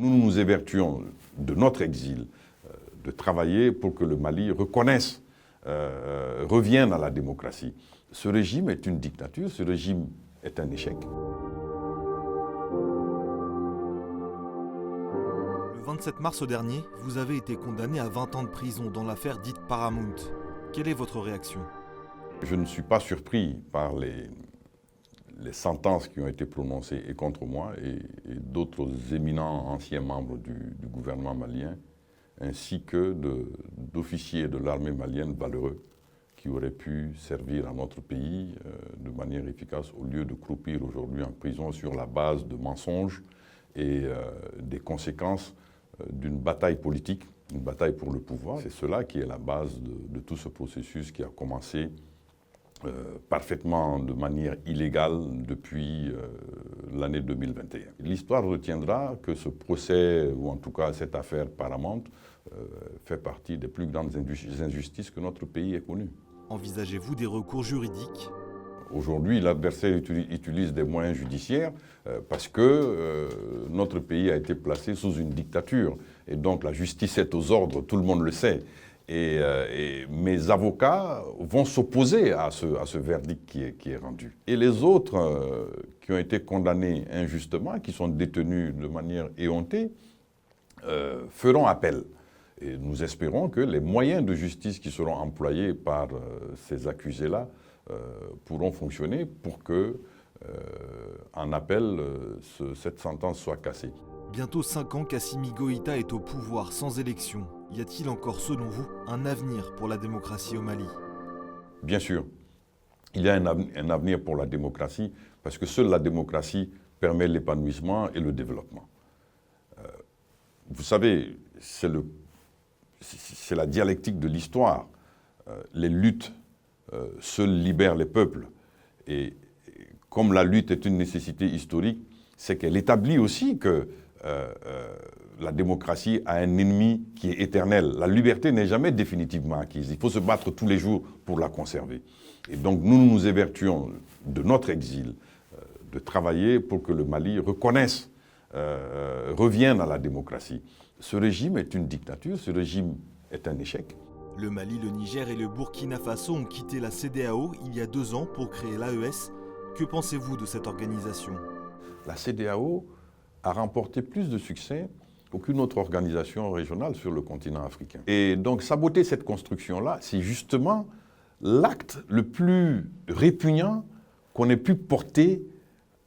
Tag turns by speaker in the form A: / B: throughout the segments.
A: Nous nous évertuons de notre exil de travailler pour que le Mali reconnaisse, revienne à la démocratie. Ce régime est une dictature, ce régime est un échec.
B: Le 27 mars dernier, vous avez été condamné à 20 ans de prison dans l'affaire dite Paramount. Quelle est votre réaction ?
A: Je ne suis pas surpris par les sentences qui ont été prononcées et contre moi et d'autres éminents anciens membres du gouvernement malien, ainsi que d'officiers de l'armée malienne valeureux qui auraient pu servir à notre pays de manière efficace au lieu de croupir aujourd'hui en prison sur la base de mensonges et des conséquences d'une bataille politique, une bataille pour le pouvoir. C'est cela qui est la base de tout ce processus qui a commencé parfaitement de manière illégale depuis l'année 2021. L'histoire retiendra que ce procès, ou en tout cas cette affaire Paramount, fait partie des plus grandes injustices que notre pays ait connues.
B: Envisagez-vous des recours juridiques ?
A: Aujourd'hui, l'adversaire utilise des moyens judiciaires parce que notre pays a été placé sous une dictature. Et donc la justice est aux ordres, tout le monde le sait. Et mes avocats vont s'opposer à ce verdict qui est rendu. Et les autres qui ont été condamnés injustement, qui sont détenus de manière éhontée, feront appel. Et nous espérons que les moyens de justice qui seront employés par ces accusés-là pourront fonctionner pour que, en appel, cette sentence soit cassée.
B: Bientôt 5 ans qu'Assimi Goïta est au pouvoir sans élection. Y a-t-il encore, selon vous, un avenir pour la démocratie au Mali ?
A: Bien sûr, il y a un avenir pour la démocratie parce que seule la démocratie permet l'épanouissement et le développement. Vous savez, c'est la dialectique de l'histoire. Les luttes seules libèrent les peuples. Et comme la lutte est une nécessité historique, c'est qu'elle établit aussi que la démocratie a un ennemi qui est éternel. La liberté n'est jamais définitivement acquise. Il faut se battre tous les jours pour la conserver. Et donc nous nous évertuons de notre exil de travailler pour que le Mali reconnaisse, revienne à la démocratie. Ce régime est une dictature, ce régime est un échec.
B: Le Mali, le Niger et le Burkina Faso ont quitté la CEDEAO il y a 2 ans pour créer l'AES. Que pensez-vous de cette organisation ?
A: La CEDEAO a remporté plus de succès qu'aucune autre organisation régionale sur le continent africain. Et donc saboter cette construction-là, c'est justement l'acte le plus répugnant qu'on ait pu porter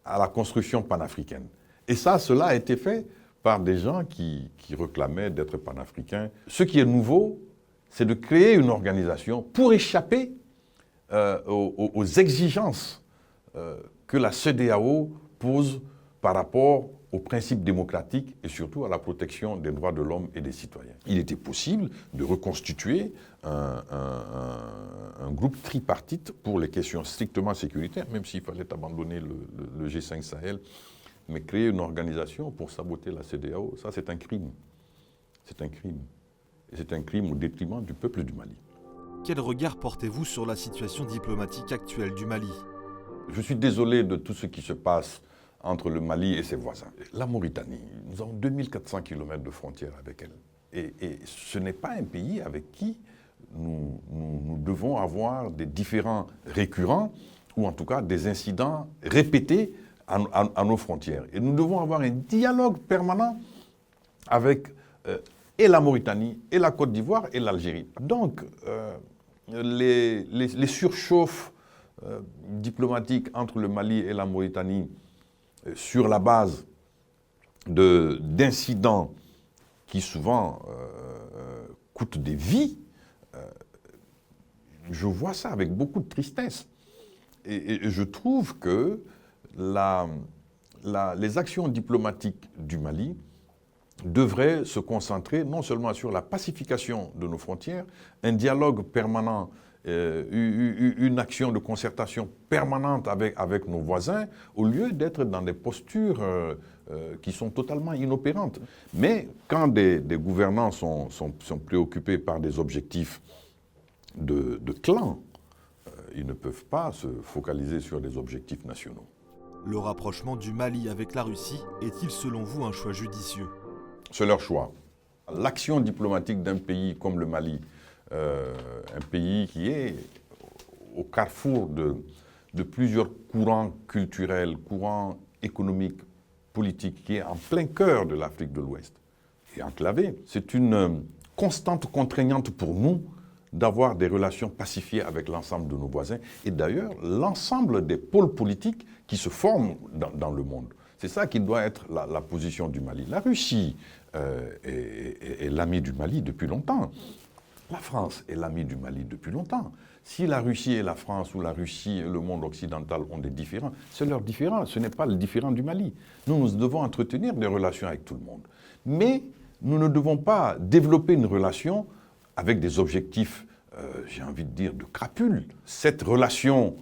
A: à la construction panafricaine. Et cela a été fait par des gens qui réclamaient d'être panafricains. Ce qui est nouveau, c'est de créer une organisation pour échapper aux exigences que la CEDEAO pose par rapport aux principes démocratiques et surtout à la protection des droits de l'homme et des citoyens. Il était possible de reconstituer un groupe tripartite pour les questions strictement sécuritaires, même s'il fallait abandonner le G5 Sahel, mais créer une organisation pour saboter la CEDEAO, ça c'est un crime. C'est un crime. Et c'est un crime au détriment du peuple du Mali.
B: Quel regard portez-vous sur la situation diplomatique actuelle du Mali ?
A: Je suis désolé de tout ce qui se passe entre le Mali et ses voisins. La Mauritanie, nous avons 2400 km de frontières avec elle. Et ce n'est pas un pays avec qui nous devons avoir des différends récurrents ou en tout cas des incidents répétés à nos frontières. Et nous devons avoir un dialogue permanent avec et la Mauritanie, et la Côte d'Ivoire, et l'Algérie. Donc, les surchauffes diplomatiques entre le Mali et la Mauritanie sur la base d'incidents qui souvent coûtent des vies, je vois ça avec beaucoup de tristesse. Et je trouve que les actions diplomatiques du Mali devraient se concentrer non seulement sur la pacification de nos frontières, un dialogue permanent, une action de concertation permanente avec nos voisins, au lieu d'être dans des postures qui sont totalement inopérantes. Mais quand des gouvernants sont préoccupés par des objectifs de clan, ils ne peuvent pas se focaliser sur des objectifs nationaux.
B: Le rapprochement du Mali avec la Russie est-il selon vous un choix judicieux ?
A: C'est leur choix. L'action diplomatique d'un pays comme le Mali, un pays qui est au carrefour de plusieurs courants culturels, courants économiques, politiques, qui est en plein cœur de l'Afrique de l'Ouest, et enclavé, c'est une constante contraignante pour nous d'avoir des relations pacifiées avec l'ensemble de nos voisins et d'ailleurs l'ensemble des pôles politiques qui se forment dans le monde. C'est ça qui doit être la position du Mali. La Russie est l'ami du Mali depuis longtemps. La France est l'ami du Mali depuis longtemps. Si la Russie et la France ou la Russie et le monde occidental ont des différends, c'est leur différend, ce n'est pas le différend du Mali. Nous devons entretenir des relations avec tout le monde. Mais nous ne devons pas développer une relation avec des objectifs, j'ai envie de dire, de crapules. Cette relation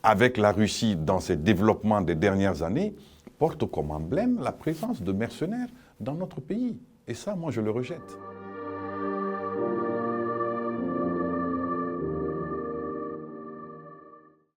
A: avec la Russie dans ses développements des dernières années porte comme emblème la présence de mercenaires dans notre pays. Et ça, moi, je le rejette.